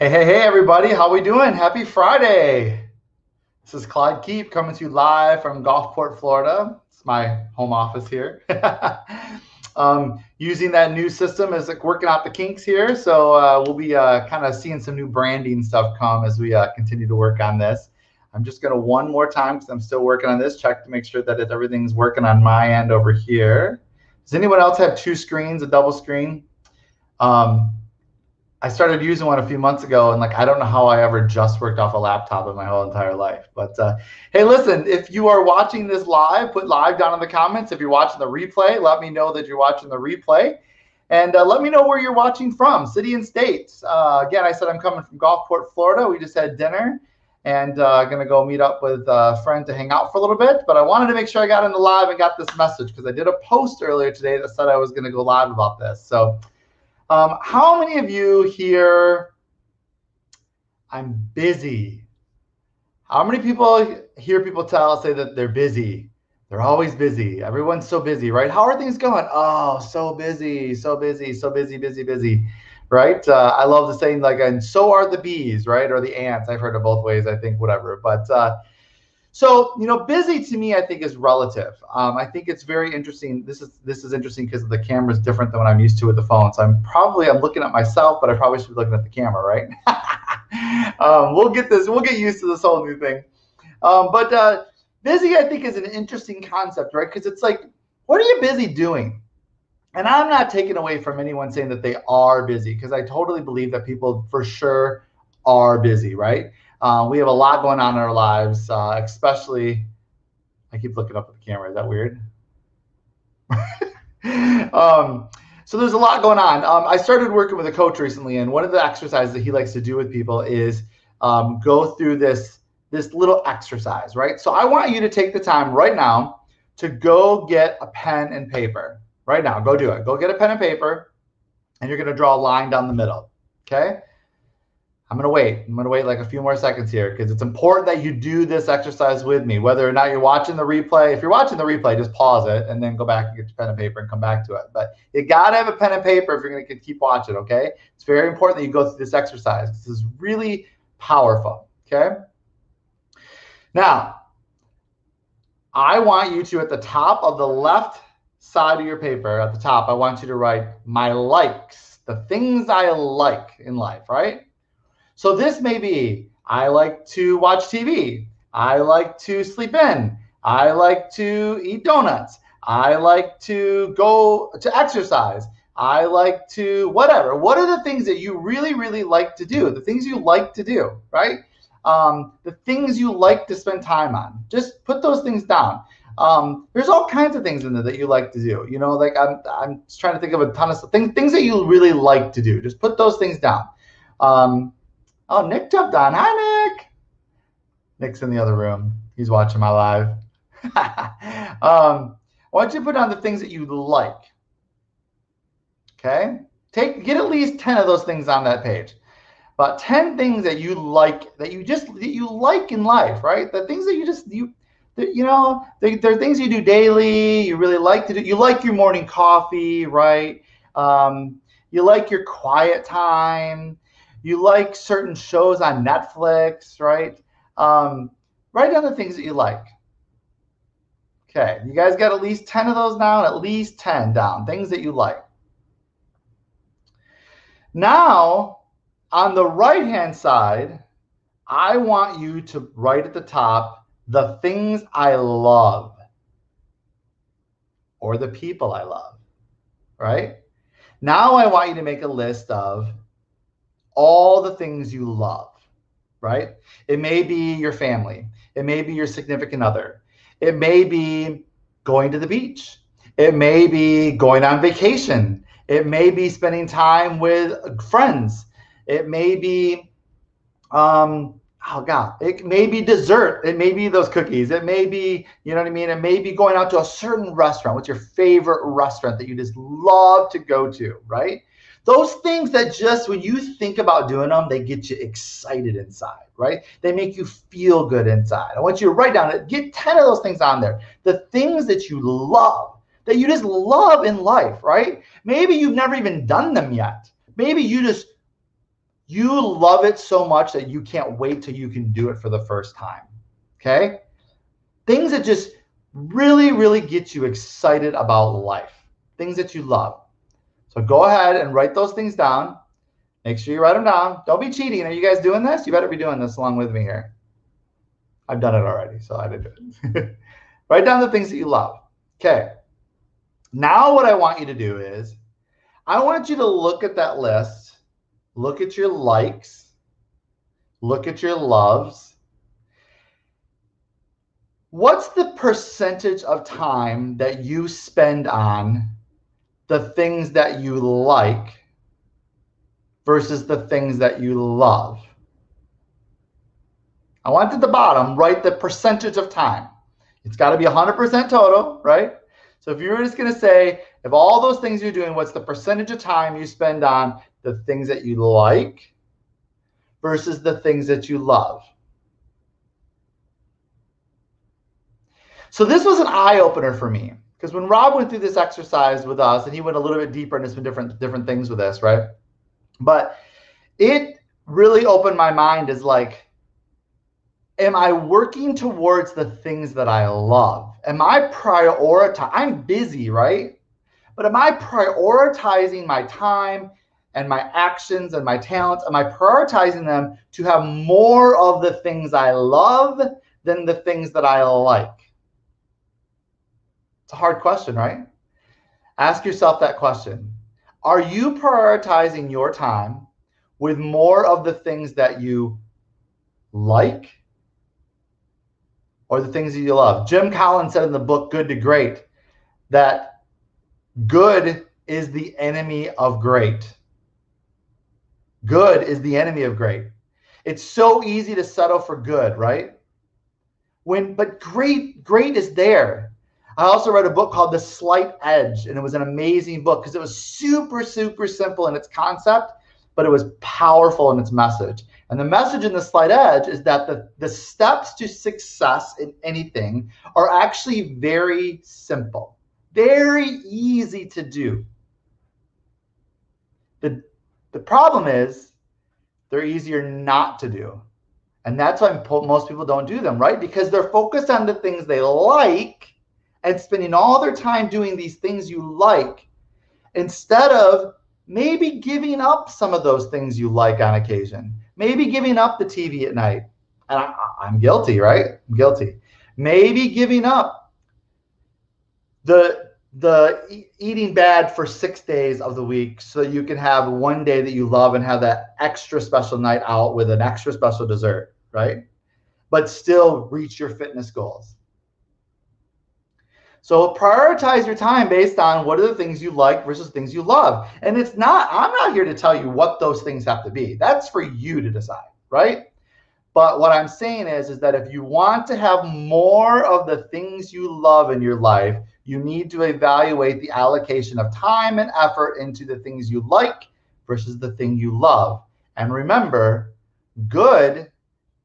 Hey, everybody. How we doing? Happy Friday. This is Clyde Keep coming to you live from Gulfport, Florida. It's my home office here. Using that new system is like working out the kinks here. So we'll be kind of seeing some new branding stuff come as we continue to work on this. I'm just going to one more time because I'm still working on this, check to make sure that everything's working on my end over here. Does anyone else have two screens, a double screen? I started using one a few months ago, and I don't know how I ever just worked off a laptop in my whole entire life. But hey, listen, if you are watching this live, put live down in the comments. If you're watching the replay, let me know that you're watching the replay. And let me know where you're watching from, city and state. Again, I said I'm coming from Gulfport, Florida. We just had dinner and going to go meet up with a friend to hang out for a little bit. But I wanted to make sure I got into live and got this message because I did a post earlier today that said I was going to go live about this. So how many of you here, I'm busy? How many people hear people say that they're busy? They're always busy. Everyone's so busy, right? How are things going? Oh, so busy, so busy, so busy, busy, right? I love the saying and so are the bees, right? Or the ants. I've heard it both ways, I think, whatever. But so, busy to me, I think, is relative. I think it's very interesting. This is interesting because the camera is different than what I'm used to with the phone. So I'm looking at myself, but I probably should be looking at the camera, right? We'll get used to this whole new thing. But busy, I think, is an interesting concept, right? Because it's what are you busy doing? And I'm not taking away from anyone saying that they are busy, because I totally believe that people for sure are busy, right? We have a lot going on in our lives, especially, I keep looking up at the camera. Is that weird? So there's a lot going on. I started working with a coach recently, and one of the exercises that he likes to do with people is go through this little exercise, right? So I want you to take the time right now to go get a pen and paper. Right now, go do it. Go get a pen and paper, and you're going to draw a line down the middle, okay? I'm going to wait. I'm going to wait a few more seconds here because it's important that you do this exercise with me, whether or not you're watching the replay. If you're watching the replay, just pause it and then go back and get your pen and paper and come back to it. But you got to have a pen and paper if you're going to keep watching, okay? It's very important that you go through this exercise. This is really powerful, okay? Now, I want you to, at the top of the left side of your paper, at the top, I want you to write my likes, the things I like in life, right? So this may be, I like to watch TV. I like to sleep in. I like to eat donuts. I like to go to exercise. I like to whatever. What are the things that you really, really like to do? The things you like to do, right? The things you like to spend time on. Just put those things down. There's all kinds of things in there that you like to do. I'm just trying to think of a ton of things that you really like to do. Just put those things down. Oh, Nick jumped on. Hi, Nick. Nick's in the other room. He's watching my live. I want you to put down the things that you like. Okay? Get at least 10 of those things on that page. About 10 things that you like, that you like in life, right? The things that they're things you do daily, you really like to do. You like your morning coffee, right? You like your quiet time. You like certain shows on Netflix, right? Write down the things that you like. Okay, you guys got at least 10 of those down, at least 10 down, things that you like. Now, on the right-hand side, I want you to write at the top the things I love or the people I love, right? Now I want you to make a list of all the things you love, right? It may be your family. It may be your significant other. It may be going to the beach. It may be going on vacation. It may be spending time with friends. It may be, it may be dessert. It may be those cookies. It may be, you know what I mean? It may be going out to a certain restaurant. What's your favorite restaurant that you just love to go to, right? Those things that just, when you think about doing them, they get you excited inside, right? They make you feel good inside. I want you to write down, get 10 of those things on there. The things that you love, that you just love in life, right? Maybe you've never even done them yet. Maybe you just you love it so much that you can't wait till you can do it for the first time. Okay? Things that just really, really get you excited about life. Things that you love. So go ahead and write those things down. Make sure you write them down. Don't be cheating. Are you guys doing this? You better be doing this along with me here. I've done it already, so I didn't do it. Write down the things that you love. Okay. Now what I want you to do is I want you to look at that list, look at your likes, look at your loves. What's the percentage of time that you spend on the things that you like versus the things that you love? I want at the bottom, write the percentage of time. It's got to be 100% total, right? So if you're just going to say, if all those things you're doing, what's the percentage of time you spend on the things that you like versus the things that you love? So this was an eye-opener for me, because when Rob went through this exercise with us, and he went a little bit deeper into some different things with this, right? But it really opened my mind as like, am I working towards the things that I love? Am I prioritizing? I'm busy, right? But am I prioritizing my time and my actions and my talents? Am I prioritizing them to have more of the things I love than the things that I like? It's a hard question, right? Ask yourself that question. Are you prioritizing your time with more of the things that you like or the things that you love? Jim Collins said in the book Good to Great that good is the enemy of great. Good is the enemy of great. It's so easy to settle for good, right? But great is there. I also read a book called The Slight Edge, and it was an amazing book because it was super, super simple in its concept, but it was powerful in its message. And the message in The Slight Edge is that the steps to success in anything are actually very simple, very easy to do. The problem is they're easier not to do. And that's why most people don't do them, right? Because they're focused on the things they like and spending all their time doing these things you like, instead of maybe giving up some of those things you like on occasion. Maybe giving up the TV at night. And I'm guilty, right? I'm guilty. Maybe giving up the eating bad for 6 days of the week so you can have one day that you love and have that extra special night out with an extra special dessert, right? But still reach your fitness goals. So prioritize your time based on what are the things you like versus things you love. And I'm not here to tell you what those things have to be. That's for you to decide, right? But what I'm saying is that if you want to have more of the things you love in your life, you need to evaluate the allocation of time and effort into the things you like versus the thing you love. And remember, good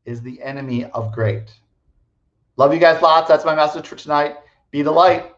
is the enemy of great. Love you guys lots. That's my message for tonight. Be the light.